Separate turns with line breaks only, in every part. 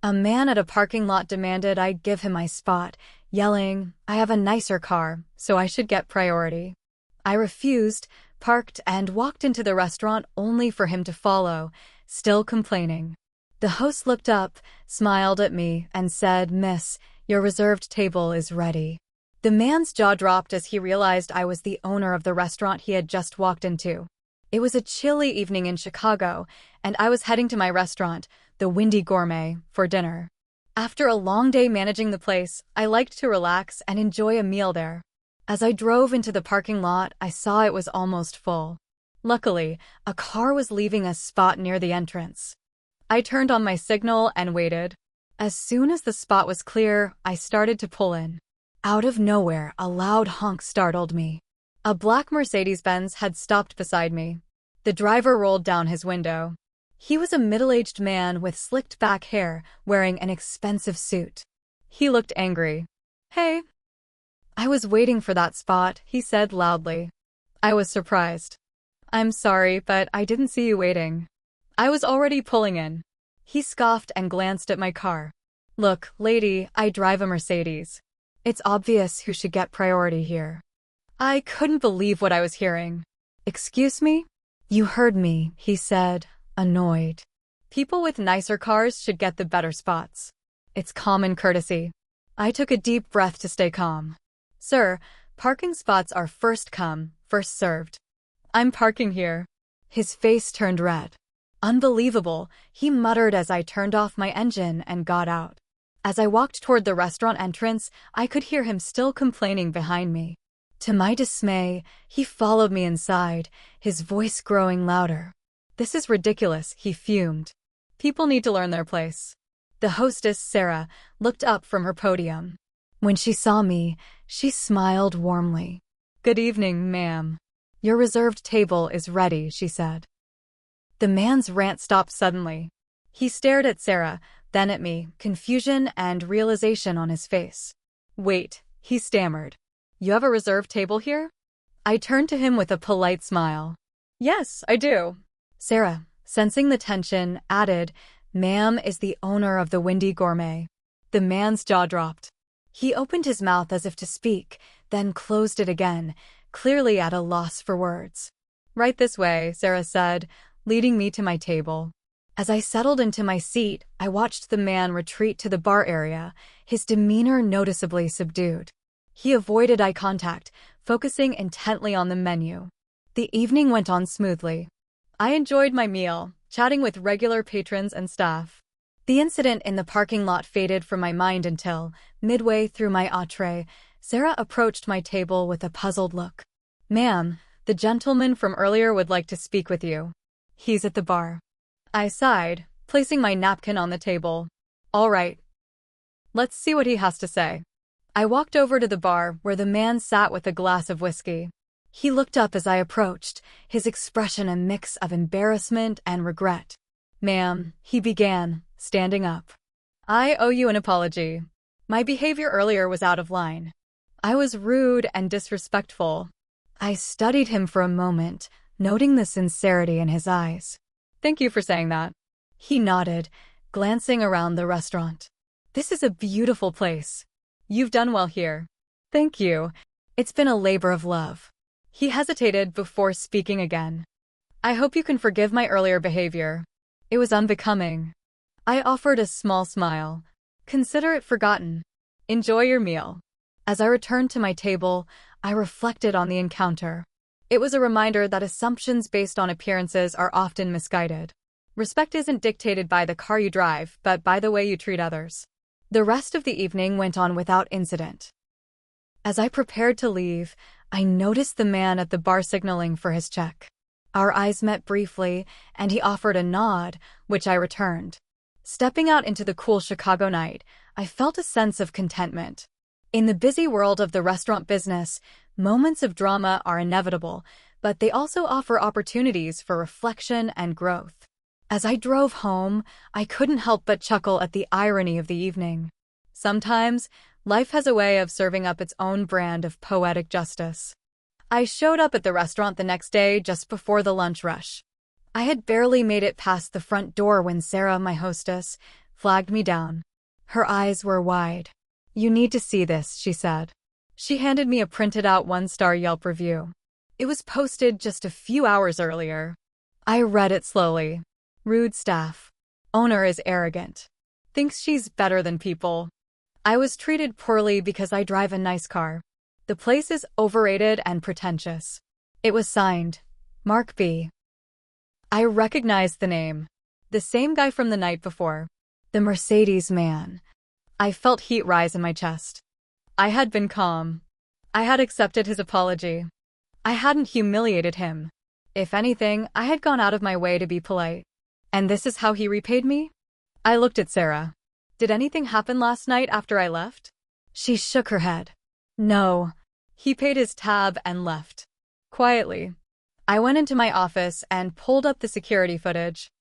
A man at a parking lot demanded I give him my spot, yelling, "I have a nicer car, so I should get priority." I refused, parked, and walked into the restaurant only for him to follow, still complaining. The host looked up, smiled at me, and said, "Miss, your reserved table is ready." The man's jaw dropped as he realized I was the owner of the restaurant he had just walked into. It was a chilly evening in Chicago, and I was heading to my restaurant, the Windy Gourmet, for dinner. After a long day managing the place, I liked to relax and enjoy a meal there. As I drove into the parking lot, I saw it was almost full. Luckily, a car was leaving a spot near the entrance. I turned on my signal and waited. As soon as the spot was clear, I started to pull in. Out of nowhere, a loud honk startled me. A black Mercedes-Benz had stopped beside me. The driver rolled down his window. He was a middle-aged man with slicked back hair, wearing an expensive suit. He looked angry. "Hey." "I was waiting for that spot," he said loudly. I was surprised. "I'm sorry, but I didn't see you waiting. I was already pulling in." He scoffed and glanced at my car. "Look, lady, I drive a Mercedes. It's obvious who should get priority here." I couldn't believe what I was hearing. "Excuse me?" "You heard me," he said, annoyed. "People with nicer cars should get the better spots. It's common courtesy." I took a deep breath to stay calm. "Sir, parking spots are first come, first served. I'm parking here." His face turned red. "Unbelievable," he muttered as I turned off my engine and got out. As I walked toward the restaurant entrance, I could hear him still complaining behind me. To my dismay, he followed me inside, his voice growing louder. "This is ridiculous," he fumed. "People need to learn their place." The hostess, Sarah, looked up from her podium. When she saw me, she smiled warmly. "Good evening, ma'am. Your reserved table is ready," she said. The man's rant stopped suddenly. He stared at Sarah, then at me, confusion and realization on his face. "Wait," he stammered. "You have a reserved table here?" I turned to him with a polite smile. "Yes, I do." Sarah, sensing the tension, added, "Ma'am is the owner of the Windy Gourmet." The man's jaw dropped. He opened his mouth as if to speak, then closed it again, clearly at a loss for words. "Right this way," Sarah said, leading me to my table. As I settled into my seat, I watched the man retreat to the bar area, his demeanor noticeably subdued. He avoided eye contact, focusing intently on the menu. The evening went on smoothly. I enjoyed my meal, chatting with regular patrons and staff. The incident in the parking lot faded from my mind until, midway through my entree, Sarah approached my table with a puzzled look. "Ma'am, the gentleman from earlier would like to speak with you. He's at the bar." I sighed, placing my napkin on the table. "All right. Let's see what he has to say." I walked over to the bar where the man sat with a glass of whiskey. He looked up as I approached, his expression a mix of embarrassment and regret. "Ma'am," he began, standing up. "I owe you an apology. My behavior earlier was out of line. I was rude and disrespectful." I studied him for a moment, noting the sincerity in his eyes. "Thank you for saying that." He nodded, glancing around the restaurant. "This is a beautiful place. You've done well here." "Thank you. It's been a labor of love." He hesitated before speaking again. "I hope you can forgive my earlier behavior. It was unbecoming." I offered a small smile. "Consider it forgotten. Enjoy your meal." As I returned to my table, I reflected on the encounter. It was a reminder that assumptions based on appearances are often misguided. Respect isn't dictated by the car you drive, but by the way you treat others. The rest of the evening went on without incident. As I prepared to leave, I noticed the man at the bar signaling for his check. Our eyes met briefly, and he offered a nod, which I returned. Stepping out into the cool Chicago night, I felt a sense of contentment. In the busy world of the restaurant business, moments of drama are inevitable, but they also offer opportunities for reflection and growth. As I drove home, I couldn't help but chuckle at the irony of the evening. Sometimes, life has a way of serving up its own brand of poetic justice. I showed up at the restaurant the next day just before the lunch rush. I had barely made it past the front door when Sarah, my hostess, flagged me down. Her eyes were wide. "You need to see this," she said. She handed me a printed-out one-star Yelp review. It was posted just a few hours earlier. I read it slowly. "Rude staff. Owner is arrogant. Thinks she's better than people. I was treated poorly because I drive a nice car. The place is overrated and pretentious." It was signed, Mark B. I recognized the name. The same guy from the night before. The Mercedes man. I felt heat rise in my chest. I had been calm. I had accepted his apology. I hadn't humiliated him. If anything, I had gone out of my way to be polite. And this is how he repaid me? I looked at Sarah. "Did anything happen last night after I left?" She shook her head. "No." He paid his tab and left. Quietly. I went into my office and pulled up the security footage.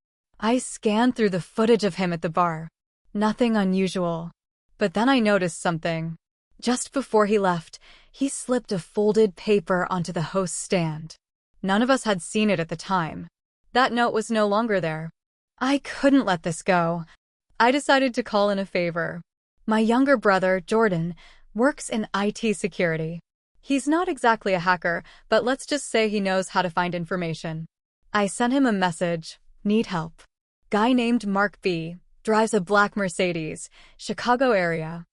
I scanned through the footage of him at the bar. Nothing unusual. But then I noticed something. Just before he left, he slipped a folded paper onto the host's stand. None of us had seen it at the time. That note was no longer there. I couldn't let this go. I decided to call in a favor. My younger brother, Jordan, works in IT security. He's not exactly a hacker, but let's just say he knows how to find information. I sent him a message. "Need help. Guy named Mark B. Drives a black Mercedes, Chicago area.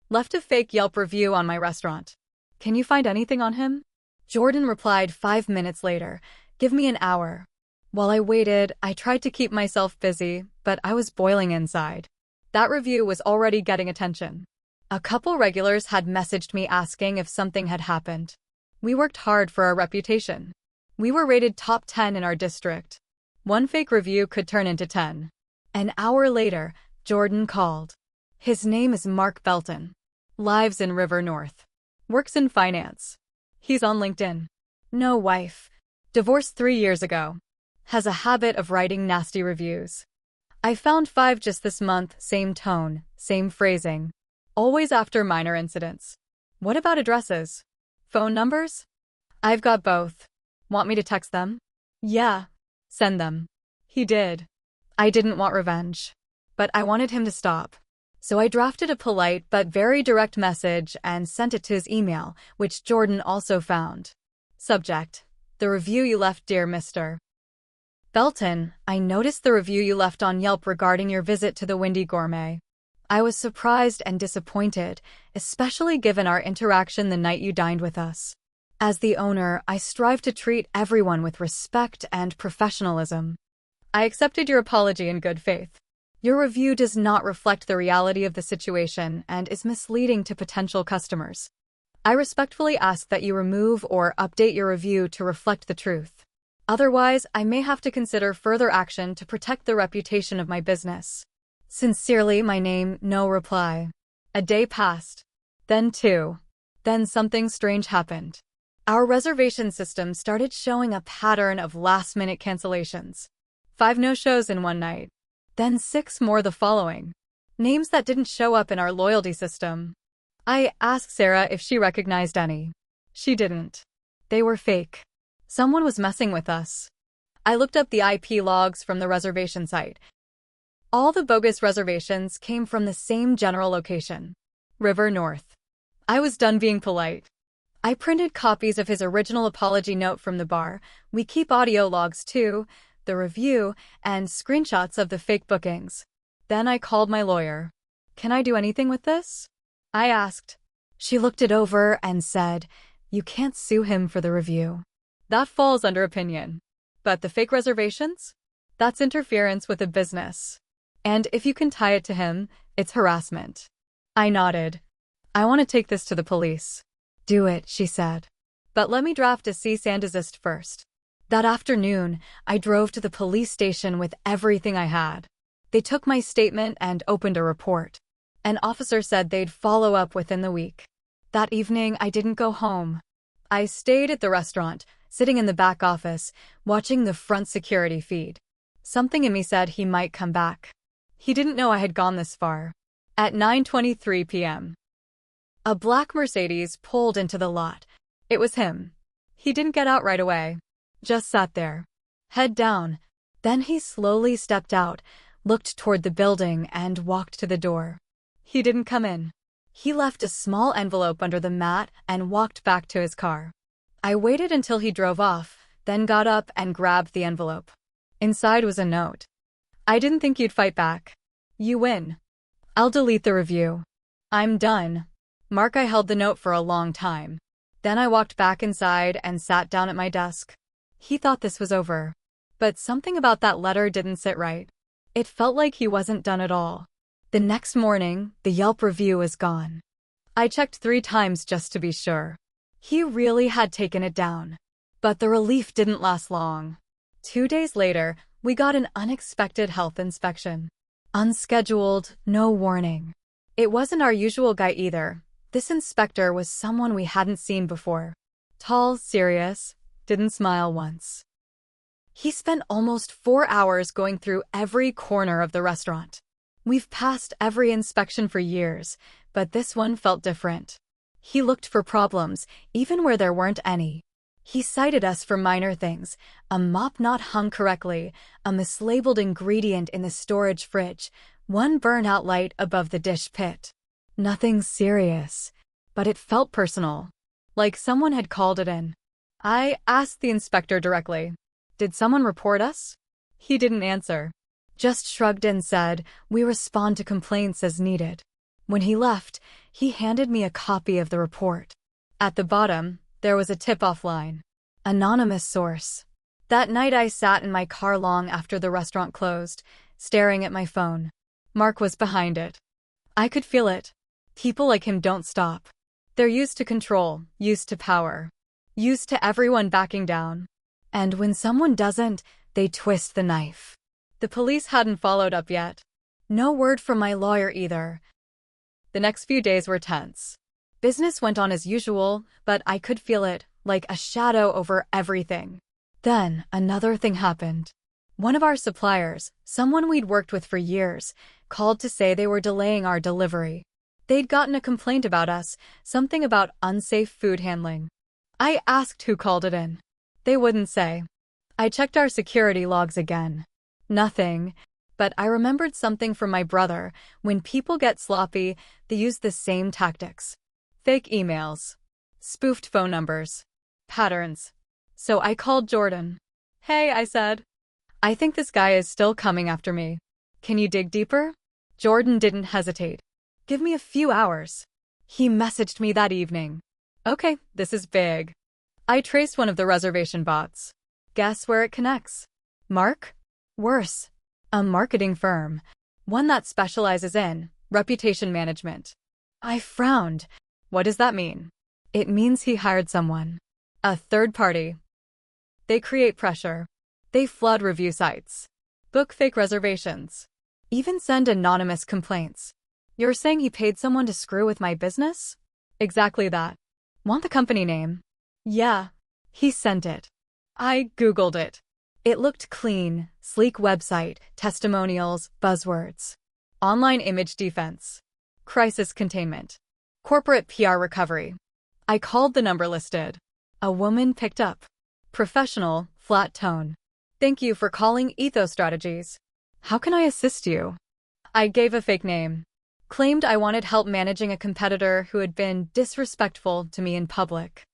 Left a fake Yelp review on my restaurant. Can you find anything on him?" Jordan replied 5 minutes later. "Give me an hour." While I waited, I tried to keep myself busy, but I was boiling inside. That review was already getting attention. A couple regulars had messaged me asking if something had happened. We worked hard for our reputation. We were rated top 10 in our district. One fake review could turn into 10. An hour later, Jordan called. His name is Mark Belton. Lives in River North. Works in finance. He's on LinkedIn. No wife. Divorced 3 years ago. Has a habit of writing nasty reviews. I found 5 just this month, same tone, same phrasing. Always after minor incidents. What about addresses? Phone numbers? I've got both. Want me to text them? Yeah. Send them. He did. I didn't want revenge. But I wanted him to stop. So I drafted a polite but very direct message and sent it to his email, which Jordan also found. Subject: The review you left, dear Mr. Belton, I noticed the review you left on Yelp regarding your visit to the Windy Gourmet. I was surprised and disappointed, especially given our interaction the night you dined with us. As the owner, I strive to treat everyone with respect and professionalism. I accepted your apology in good faith. Your review does not reflect the reality of the situation and is misleading to potential customers. I respectfully ask that you remove or update your review to reflect the truth. Otherwise, I may have to consider further action to protect the reputation of my business. Sincerely, my name, no reply. A day passed. Then 2. Then something strange happened. Our reservation system started showing a pattern of last-minute cancellations. 5 no-shows in one night. Then 6 more the following. Names that didn't show up in our loyalty system. I asked Sarah if she recognized any. She didn't. They were fake. Someone was messing with us. I looked up the IP logs from the reservation site. All the bogus reservations came from the same general location. River North. I was done being polite. I printed copies of his original apology note from the bar. We keep audio logs too, the review, and screenshots of the fake bookings. Then I called my lawyer. Can I do anything with this? I asked. She looked it over and said, you can't sue him for the review. That falls under opinion. But the fake reservations? That's interference with a business. And if you can tie it to him, it's harassment. I nodded. I want to take this to the police. Do it, she said. But let me draft a cease and desist first. That afternoon, I drove to the police station with everything I had. They took my statement and opened a report. An officer said they'd follow up within the week. That evening, I didn't go home. I stayed at the restaurant, sitting in the back office, watching the front security feed. Something in me said he might come back. He didn't know I had gone this far. At 9:23 p.m. a black Mercedes pulled into the lot. It was him. He didn't get out right away. Just sat there. Head down. Then he slowly stepped out, looked toward the building, and walked to the door. He didn't come in. He left a small envelope under the mat and walked back to his car. I waited until he drove off, then got up and grabbed the envelope. Inside was a note. I didn't think you'd fight back. You win. I'll delete the review. I'm done. Mark, I held the note for a long time. Then I walked back inside and sat down at my desk. He thought this was over. But something about that letter didn't sit right. It felt like he wasn't done at all. The next morning, the Yelp review was gone. I checked 3 times just to be sure. He really had taken it down. But the relief didn't last long. 2 days later, we got an unexpected health inspection. Unscheduled, no warning. It wasn't our usual guy either. This inspector was someone we hadn't seen before. Tall, serious, didn't smile once. He spent almost 4 hours going through every corner of the restaurant. We've passed every inspection for years, but this one felt different. He looked for problems, even where there weren't any. He cited us for minor things: a mop not hung correctly, a mislabeled ingredient in the storage fridge, one burnout light above the dish pit. Nothing serious, but it felt personal, like someone had called it in. I asked the inspector directly, "Did someone report us?" He didn't answer, just shrugged and said, "We respond to complaints as needed." When he left, he handed me a copy of the report. At the bottom, there was a tip-off line. Anonymous source. That night I sat in my car long after the restaurant closed, staring at my phone. Mark was behind it. I could feel it. People like him don't stop. They're used to control, used to power, used to everyone backing down. And when someone doesn't, they twist the knife. The police hadn't followed up yet. No word from my lawyer either. The next few days were tense. Business went on as usual, but I could feel it, like a shadow over everything. Then, another thing happened. One of our suppliers, someone we'd worked with for years, called to say they were delaying our delivery. They'd gotten a complaint about us, something about unsafe food handling. I asked who called it in. They wouldn't say. I checked our security logs again. Nothing. But I remembered something from my brother. When people get sloppy, they use the same tactics. Fake emails. Spoofed phone numbers. Patterns. So I called Jordan. "Hey," I said. "I think this guy is still coming after me. Can you dig deeper?" Jordan didn't hesitate. "Give me a few hours." He messaged me that evening. "Okay, this is big." I traced one of the reservation bots. Guess where it connects? Mark? Worse. A marketing firm. One that specializes in reputation management. I frowned. What does that mean? It means he hired someone. A third party. They create pressure. They flood review sites. Book fake reservations. Even send anonymous complaints. You're saying he paid someone to screw with my business? Exactly that. Want the company name? Yeah. He sent it. I Googled it. It looked clean, sleek website, testimonials, buzzwords. Online image defense. Crisis containment. Corporate PR recovery. I called the number listed. A woman picked up. Professional, flat tone. "Thank you for calling Ethos Strategies. How can I assist you?" I gave a fake name. Claimed I wanted help managing a competitor who had been disrespectful to me in public.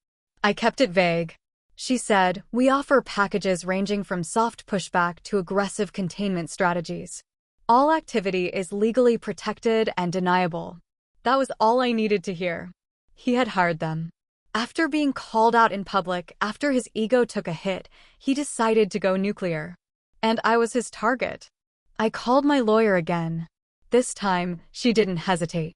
I kept it vague. She said, "We offer packages ranging from soft pushback to aggressive containment strategies. All activity is legally protected and deniable." That was all I needed to hear. He had hired them. After being called out in public, after his ego took a hit, he decided to go nuclear. And I was his target. I called my lawyer again. This time, she didn't hesitate.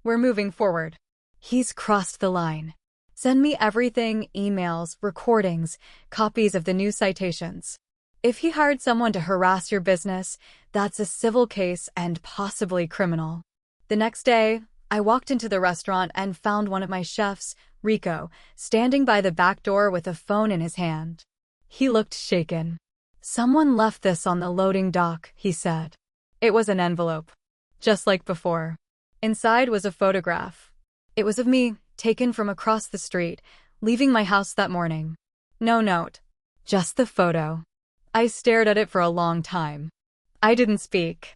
"We're moving forward." He's crossed the line. Send me everything: emails, recordings, copies of the new citations. If he hired someone to harass your business, that's a civil case and possibly criminal. The next day, I walked into the restaurant and found one of my chefs, Rico, standing by the back door with a phone in his hand. He looked shaken. "Someone left this on the loading dock," he said. It was an envelope. Just like before. Inside was a photograph. It was of me, taken from across the street, leaving my house that morning. No note. Just the photo. I stared at it for a long time. I didn't speak.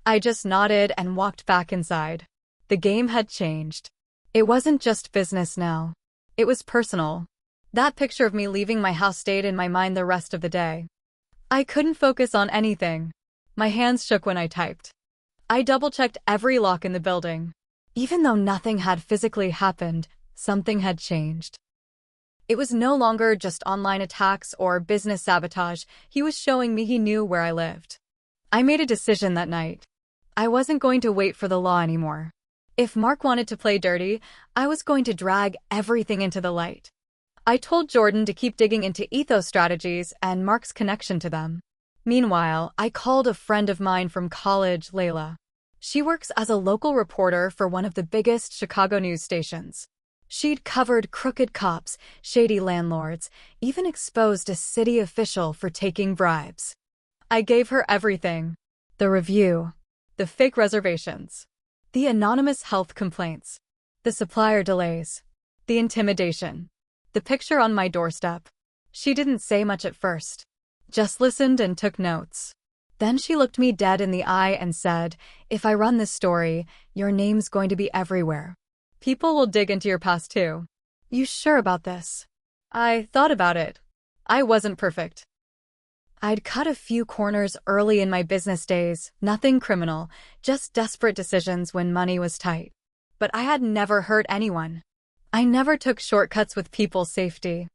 I just nodded and walked back inside. The game had changed. It wasn't just business now. It was personal. That picture of me leaving my house stayed in my mind the rest of the day. I couldn't focus on anything. My hands shook when I typed. I double-checked every lock in the building. Even though nothing had physically happened, something had changed. It was no longer just online attacks or business sabotage. He was showing me he knew where I lived. I made a decision that night. I wasn't going to wait for the law anymore. If Mark wanted to play dirty, I was going to drag everything into the light. I told Jordan to keep digging into ethos strategies and Mark's connection to them. Meanwhile, I called a friend of mine from college, Layla. She works as a local reporter for one of the biggest Chicago news stations. She'd covered crooked cops, shady landlords, even exposed a city official for taking bribes. I gave her everything. The review, the fake reservations, the anonymous health complaints, the supplier delays, the intimidation, the picture on my doorstep. She didn't say much at first, just listened and took notes. Then she looked me dead in the eye and said, "If I run this story, your name's going to be everywhere. People will dig into your past too. You sure about this?" I thought about it. I wasn't perfect. I'd cut a few corners early in my business days, nothing criminal, just desperate decisions when money was tight. But I had never hurt anyone. I never took shortcuts with people's safety.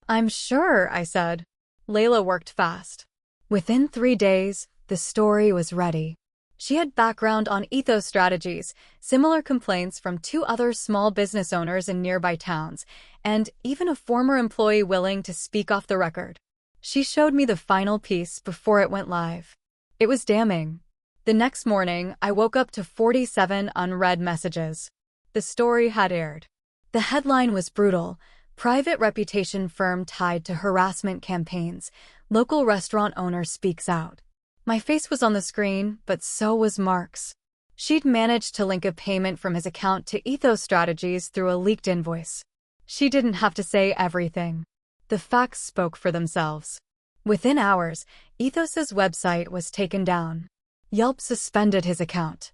"I'm sure," I said. Layla worked fast. Within 3 days, the story was ready. She had background on ethos strategies, similar complaints from 2 other small business owners in nearby towns, and even a former employee willing to speak off the record. She showed me the final piece before it went live. It was damning. The next morning, I woke up to 47 unread messages. The story had aired. The headline was brutal. Private reputation firm tied to harassment campaigns. Local restaurant owner speaks out. My face was on the screen, but so was Mark's. She'd managed to link a payment from his account to ethos strategies through a leaked invoice. She didn't have to say everything. The facts spoke for themselves. Within hours, Ethos's website was taken down. Yelp suspended his account.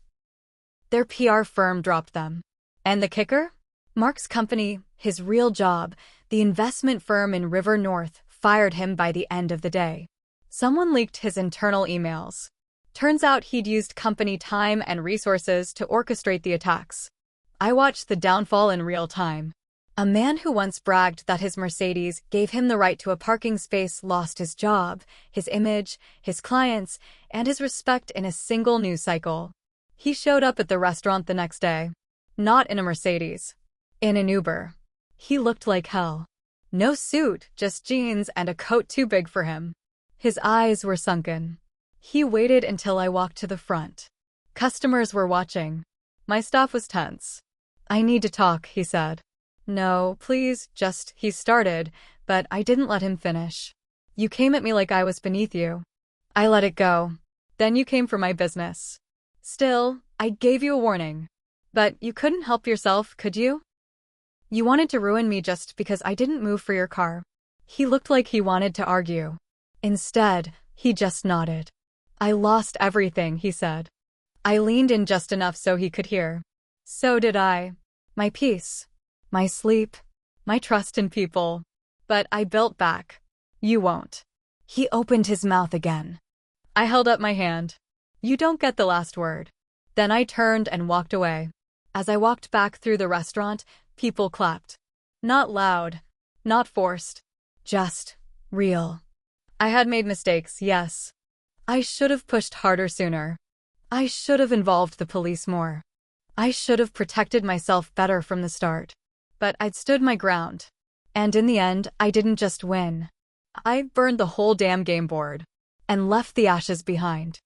Their PR firm dropped them. And the kicker? Mark's company, his real job, the investment firm in River North, fired him by the end of the day. Someone leaked his internal emails. Turns out he'd used company time and resources to orchestrate the attacks. I watched the downfall in real time. A man who once bragged that his Mercedes gave him the right to a parking space lost his job, his image, his clients, and his respect in a single news cycle. He showed up at the restaurant the next day. Not in a Mercedes. In an Uber. He looked like hell. No suit, just jeans and a coat too big for him. His eyes were sunken. He waited until I walked to the front. Customers were watching. My staff was tense. "I need to talk," he said. "No, please, just," he started, but I didn't let him finish. "You came at me like I was beneath you. I let it go. Then you came for my business. Still, I gave you a warning. But you couldn't help yourself, could you? You wanted to ruin me just because I didn't move for your car." He looked like he wanted to argue. Instead, he just nodded. "I lost everything," he said. I leaned in just enough so he could hear. So did I. My peace. My sleep. My trust in people. But I built back. You won't. He opened his mouth again. I held up my hand. "You don't get the last word." Then I turned and walked away. As I walked back through the restaurant, people clapped. Not loud. Not forced. Just real. I had made mistakes, yes. I should have pushed harder sooner. I should have involved the police more. I should have protected myself better from the start. But I'd stood my ground. And in the end, I didn't just win. I burned the whole damn game board. And left the ashes behind.